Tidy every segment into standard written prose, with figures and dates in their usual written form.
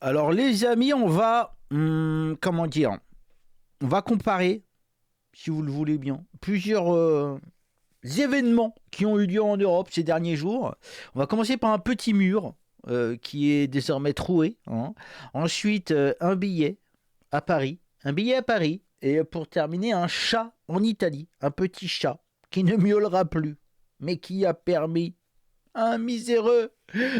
Alors les amis, on va, comment dire, on va comparer, si vous le voulez bien, plusieurs événements qui ont eu lieu en Europe ces derniers jours. On va commencer par un petit mur qui est désormais troué, hein. Ensuite, un billet à Paris, et pour terminer, un chat en Italie, un petit chat qui ne miaulera plus, mais qui a permis à un miséreux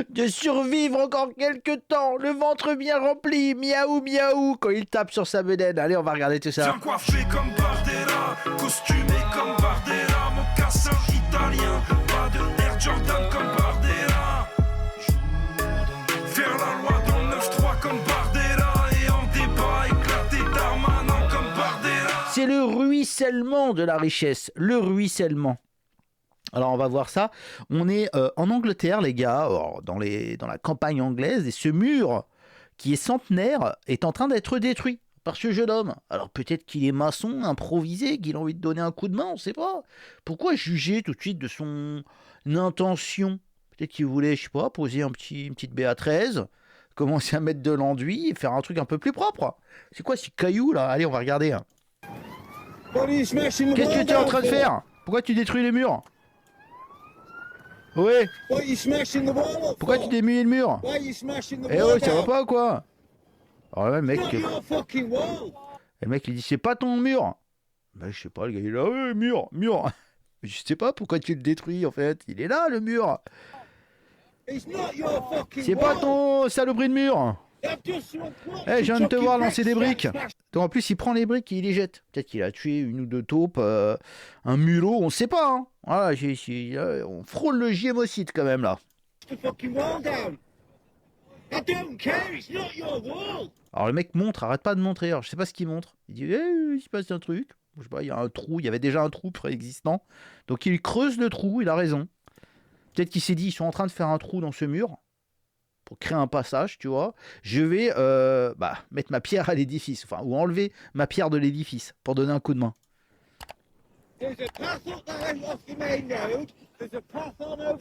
de survivre encore quelques temps, le ventre bien rempli, miaou miaou, quand il tape sur sa bedaine. Allez, on va regarder tout ça. Bien coiffé comme Bardella, costumé comme Bardella, mocassin italien, pas de Air Jordan comme Bardella. Faire la loi dans le 9-3 comme Bardella, et en débat éclater Darmanin comme Bardella. C'est le ruissellement de la richesse, le ruissellement. Alors on va voir ça, on est en Angleterre les gars, dans la campagne anglaise, et ce mur qui est centenaire est en train d'être détruit par ce jeune homme. Alors peut-être qu'il est maçon, improvisé, qu'il a envie de donner un coup de main, on ne sait pas. Pourquoi juger tout de suite de son intention? Peut-être qu'il voulait, je sais pas, poser une petite BA13, commencer à mettre de l'enduit et faire un truc un peu plus propre. C'est quoi ce caillou là? Allez, on va regarder. Qu'est-ce que tu es en train de faire? Pourquoi tu détruis les murs? Ouais. Pourquoi tu démules le mur? Eh ouais, ça va pas ou quoi? Alors là, le mec il dit c'est pas ton mur. Bah je sais pas, le gars il est là, ouais, mur. Je sais pas pourquoi tu le détruis en fait. Il est là le mur. C'est pas ton saloperie de mur. Eh, je viens de te voir lancer des briques. Donc en plus il prend les briques et il les jette. Peut-être qu'il a tué une ou deux taupes, un mulot, on sait pas. Hein. Voilà, on frôle le gémocide quand même là. Alors le mec montre, arrête pas de montrer. Alors, je sais pas ce qu'il montre. Il dit il se passe un truc. Je sais pas, il y a un trou. Il y avait déjà un trou préexistant. Donc il creuse le trou. Il a raison. Peut-être qu'il s'est dit ils sont en train de faire un trou dans ce mur pour créer un passage, tu vois. Je vais mettre ma pierre à l'édifice, enfin, ou enlever ma pierre de l'édifice pour donner un coup de main.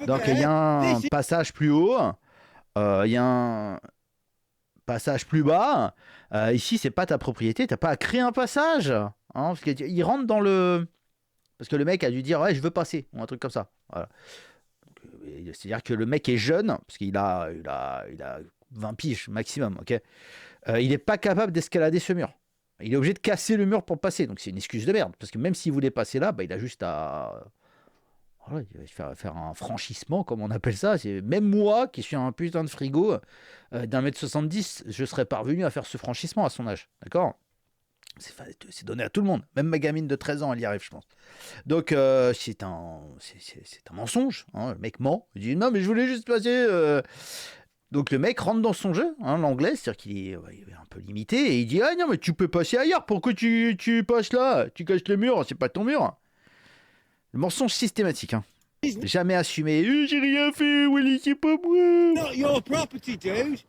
Donc il y a un passage plus haut, il y a un passage plus bas. Ici, c'est pas ta propriété, t'as pas à créer un passage. Hein, parce qu'il rentre dans le... Parce que le mec a dû dire, ouais, je veux passer, ou un truc comme ça. Voilà. C'est-à-dire que le mec est jeune, parce qu'il a 20 piges maximum, ok. Il n'est pas capable d'escalader ce mur. Il est obligé de casser le mur pour passer, donc c'est une excuse de merde. Parce que même s'il voulait passer là, il a juste à... Voilà, il va faire un franchissement, comme on appelle ça. Même moi, qui suis un putain de frigo d'1m70, je serais parvenu à faire ce franchissement à son âge, d'accord ? C'est donné à tout le monde. Même ma gamine de 13 ans, elle y arrive, je pense. Donc, c'est un mensonge. Hein. Le mec ment. Il dit, non, mais je voulais juste passer... Donc, le mec rentre dans son jeu, hein, l'anglais, c'est-à-dire qu'il est un peu limité. Et il dit, ah non, mais tu peux passer ailleurs. Pourquoi tu passes là? Tu casses le mur, c'est pas ton mur. Le mensonge systématique. Hein. Jamais assumé. J'ai rien fait, Willy, c'est pas moi. Not your property, dude.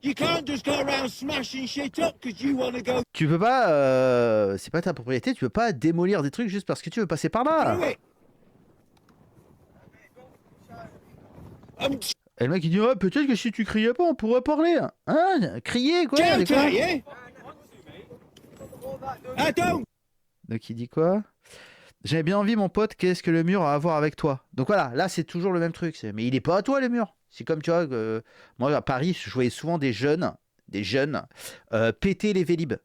You can't just go around smashing shit up because you want to go. Tu peux pas, c'est pas ta propriété, tu peux pas démolir des trucs juste parce que tu veux passer par là. Et le mec il dit ouais, peut-être que si tu criais pas on pourrait parler. Hein? Crier quoi? Donc il dit quoi? J'avais bien envie mon pote, qu'est-ce que le mur a à voir avec toi? Donc voilà, là c'est toujours le même truc. Mais il est pas à toi le mur. C'est comme tu vois, moi à Paris je voyais souvent des jeunes péter les vélib.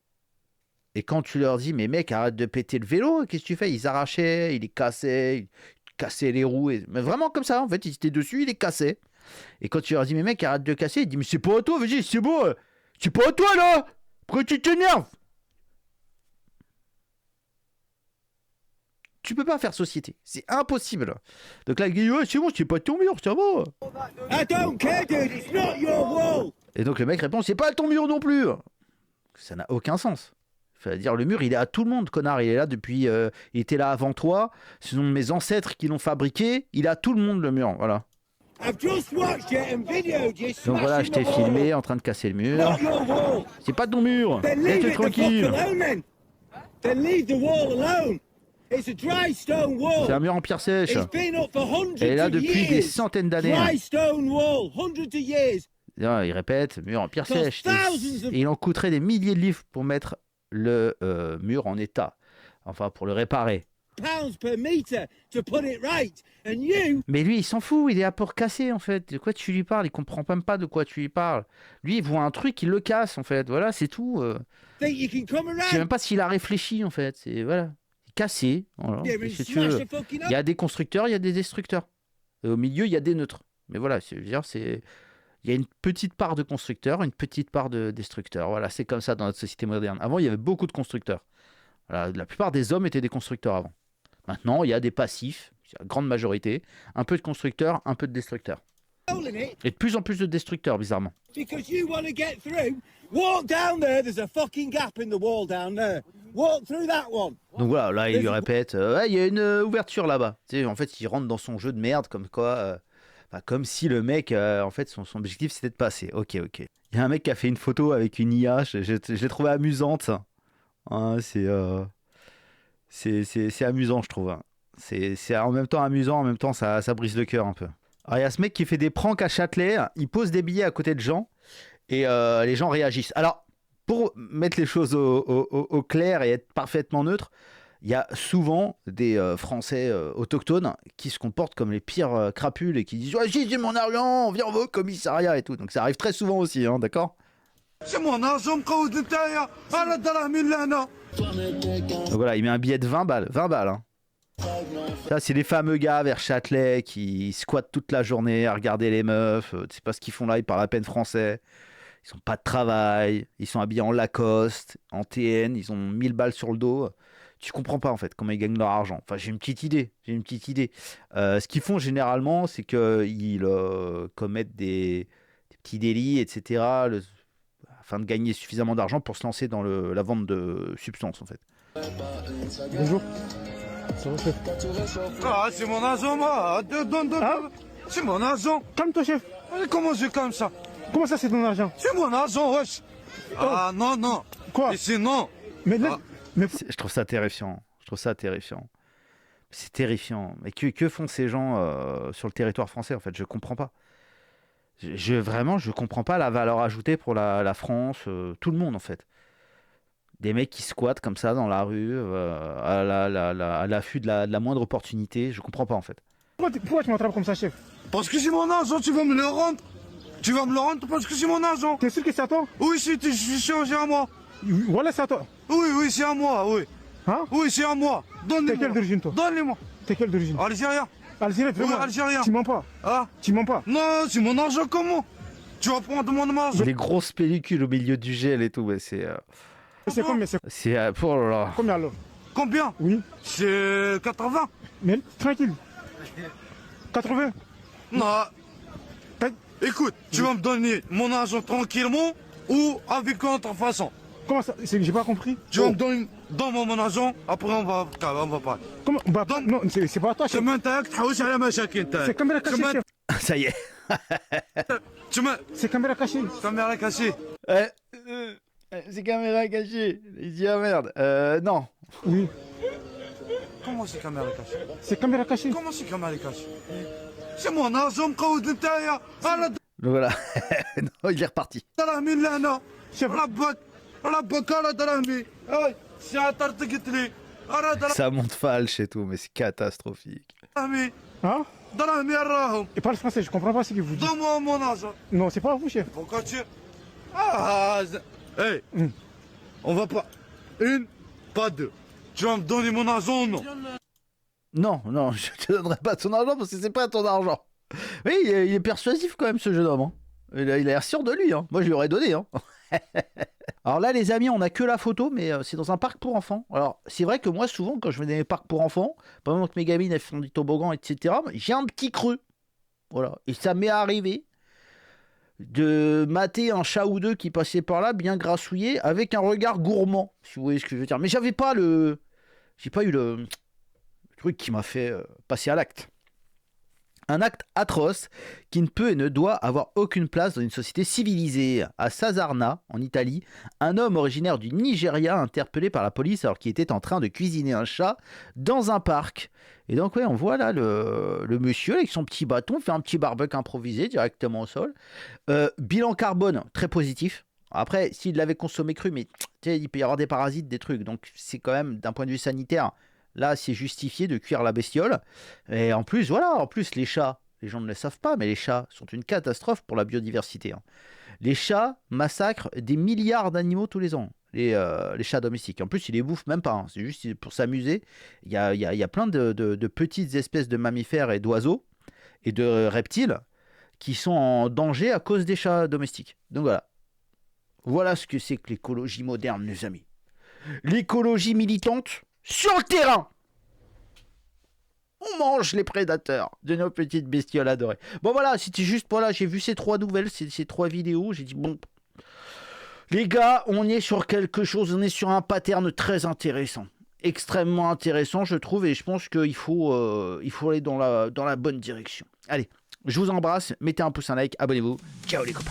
Et quand tu leur dis mais mec arrête de péter le vélo, qu'est-ce que tu fais? Ils arrachaient, ils les cassaient, ils cassaient les roues. Mais vraiment comme ça en fait, ils étaient dessus, ils les cassaient. Et quand tu leur dis mais mec arrête de casser, ils disent mais c'est pas à toi, vas-y c'est bon, c'est pas à toi là, pourquoi tu t'énerves? Tu peux pas faire société, c'est impossible. Donc là il dit ouais c'est bon, c'est pas ton mur, ça va. I don't care, dude. It's not your wall. Et donc le mec répond c'est pas ton mur non plus. Ça n'a aucun sens. C'est-à-dire le mur il est à tout le monde, connard, il est là depuis, il était là avant toi. Ce sont mes ancêtres qui l'ont fabriqué, il est à tout le monde le mur, voilà. Donc voilà, je t'ai filmé en train de casser le mur. C'est pas ton mur, laisse-le tranquille. C'est un mur en pierre sèche. Elle est là depuis des centaines d'années. Il répète, mur en pierre Cost sèche. thousands of Et il en coûterait des milliers de livres pour mettre le mur en état. Enfin, pour le réparer. pounds per meter to put it right. And you Mais lui, il s'en fout, il est là pour casser, en fait. De quoi tu lui parles? Il comprend même pas de quoi tu lui parles. Lui, il voit un truc, il le casse, en fait. Voilà, c'est tout. think you can come Je sais même around pas s'il a réfléchi, en fait. C'est, voilà, cassé. Voilà. here Et and si tu smash veux. the fucking Il y a des constructeurs, il y a des destructeurs. Et au milieu, il y a des neutres. Mais voilà, je veux dire, il y a une petite part de constructeurs, une petite part de destructeurs. Voilà, c'est comme ça dans notre société moderne. Avant, il y avait beaucoup de constructeurs. Voilà, la plupart des hommes étaient des constructeurs avant. Maintenant, il y a des passifs, c'est la grande majorité, un peu de constructeurs, un peu de destructeurs. hole in it Et de plus en plus de destructeurs, bizarrement. because you want to get through. Walk down there. There's a fucking gap in the wall down there. Walk through that one. Donc voilà, là, il lui répète, ouais, il y a une ouverture là-bas. Tu sais, en fait, il rentre dans son jeu de merde, comme quoi, enfin, comme si le mec, en fait, son objectif, c'était de passer. Ok. Il y a un mec qui a fait une photo avec une IA, je l'ai trouvé amusante. Hein, c'est amusant, je trouve. Hein. C'est en même temps amusant, en même temps, ça brise le cœur un peu. Alors, il y a ce mec qui fait des pranks à Châtelet, il pose des billets à côté de gens, et les gens réagissent. Alors, pour mettre les choses au clair et être parfaitement neutre, il y a souvent des Français autochtones qui se comportent comme les pires crapules et qui disent « Ouais, j'ai mon argent, viens, on va au commissariat et tout ». Donc ça arrive très souvent aussi, hein, d'accord? C'est mon argent مقود نتايا على الدراهم اللي هنا. Donc voilà, il met un billet de 20 balles. 20 balles, hein. Ça, c'est les fameux gars vers Châtelet qui squattent toute la journée à regarder les meufs. Tu sais pas ce qu'ils font là, ils parlent à peine français. Ils ont pas de travail. Ils sont habillés en Lacoste, en TN. Ils ont 1000 balles sur le dos. Tu comprends pas en fait comment ils gagnent leur argent. Enfin, j'ai une petite idée. Ce qu'ils font généralement, c'est qu'ils commettent des petits délits, etc. Afin de gagner suffisamment d'argent pour se lancer dans la vente de substances en fait. Bonjour. Ça va, chef? Ah, c'est mon argent, moi. Donne. Hein? C'est mon argent. Calme-toi, chef. Comment c'est comme ça? Comment ça, c'est ton argent? C'est mon argent, wesh. Ah, non. Quoi? Et c'est non. Mais là, Ah. mais Je trouve ça terrifiant. C'est terrifiant. Mais que font ces gens sur le territoire français en fait? Je comprends pas. Vraiment, je comprends pas la valeur ajoutée pour la France, tout le monde en fait. Des mecs qui squattent comme ça dans la rue, à l'affût de la moindre opportunité, je comprends pas en fait. pourquoi tu m'attrapes comme ça, chef? Parce que c'est mon argent, tu vas me le rendre. Tu vas me le rendre parce que c'est mon argent. T'es sûr que c'est à toi? Oui, c'est à moi. Voilà, c'est à toi. Oui, c'est à moi, oui. Hein? Oui, c'est à moi. T'es quelle Donnez-moi. d'origine, toi? Donnez-moi. T'es quelle d'origine? Algérien. Algérien, vraiment? Oui, Algérien. Tu mens pas. Ah, Tu mens pas. non, c'est mon argent, comment? Tu vas prendre mon argent. Les grosses pellicules au milieu du gel et tout, mais c'est C'est combien? C'est oh là là. combien alors? Combien? Oui. C'est 80. Mais tranquille. 80. Non. T'as- Écoute, tu vas me donner mon argent tranquillement ou avec contrefaçon. Comment ça? J'ai pas compris. Tu vas me donner donne-moi mon argent, après on va parler. Comment? Bah, Donne- non, c'est pas à toi, chef. كما انت تحوس على مشاكل انت. C'est caméra cachée, chef. Ça y est. C'est caméra cachée. caméra cachée. C'est caméra cachée. Il dit ah merde. Non. Oui. Comment c'est caméra cachée? C'est caméra cachée. Comment c'est caméra cachée? C'est mon argent مقود نتايا على Donc voilà. Non, il est reparti. دراهمي اللي هنا. شوف. ربك على دراهمي. اي ساعة قلت لي انا Ça monte falche et tout, mais c'est catastrophique. دراهمي Hein? دراهمي راهم. Il parle français, je comprends pas ce qu'il vous dit. Donne-moi mon argent. Non, c'est pas à vous, chef. Pourquoi tu... Hey, on va pas... Une, pas deux. Tu vas me donner mon argent ou non? Non, je te donnerai pas ton argent parce que c'est pas ton argent. Oui, il est persuasif quand même ce jeune homme. Hein. Il a l'air sûr de lui. Hein. Moi, je lui aurais donné. Hein. Alors là, les amis, on a que la photo, mais c'est dans un parc pour enfants. Alors, c'est vrai que moi, souvent, quand je vais dans les parcs pour enfants, pendant que mes gamines elles font du toboggan, etc., j'ai un petit creux. Voilà. Et ça m'est arrivé de mater un chat ou deux qui passait par là, bien grassouillé, avec un regard gourmand, si vous voyez ce que je veux dire. Mais j'ai pas eu le truc qui m'a fait passer à l'acte. Un acte atroce qui ne peut et ne doit avoir aucune place dans une société civilisée. À Sassarna, en Italie, un homme originaire du Nigeria interpellé par la police alors qu'il était en train de cuisiner un chat dans un parc. Et donc ouais, on voit là le monsieur avec son petit bâton fait un petit barbecue improvisé directement au sol. Bilan carbone très positif. Après, s'il l'avait consommé cru, mais il peut y avoir des parasites, des trucs. Donc c'est quand même d'un point de vue sanitaire. Là, c'est justifié de cuire la bestiole. Et en plus, voilà, les chats, les gens ne le savent pas, mais les chats sont une catastrophe pour la biodiversité. Les chats massacrent des milliards d'animaux tous les ans, les chats domestiques. En plus, ils les bouffent même pas, c'est juste pour s'amuser. Il y a plein de petites espèces de mammifères et d'oiseaux et de reptiles qui sont en danger à cause des chats domestiques. Donc voilà. Voilà ce que c'est que l'écologie moderne, les amis. L'écologie militante sur le terrain. On mange les prédateurs de nos petites bestioles adorées. Bon voilà, c'était juste, voilà, j'ai vu ces 3 nouvelles, ces 3 vidéos, j'ai dit bon, les gars, on est sur quelque chose, on est sur un pattern très intéressant. Extrêmement intéressant, je trouve, et je pense qu'il faut aller dans la bonne direction. Allez, je vous embrasse, mettez un pouce, un like, abonnez-vous. Ciao les copains.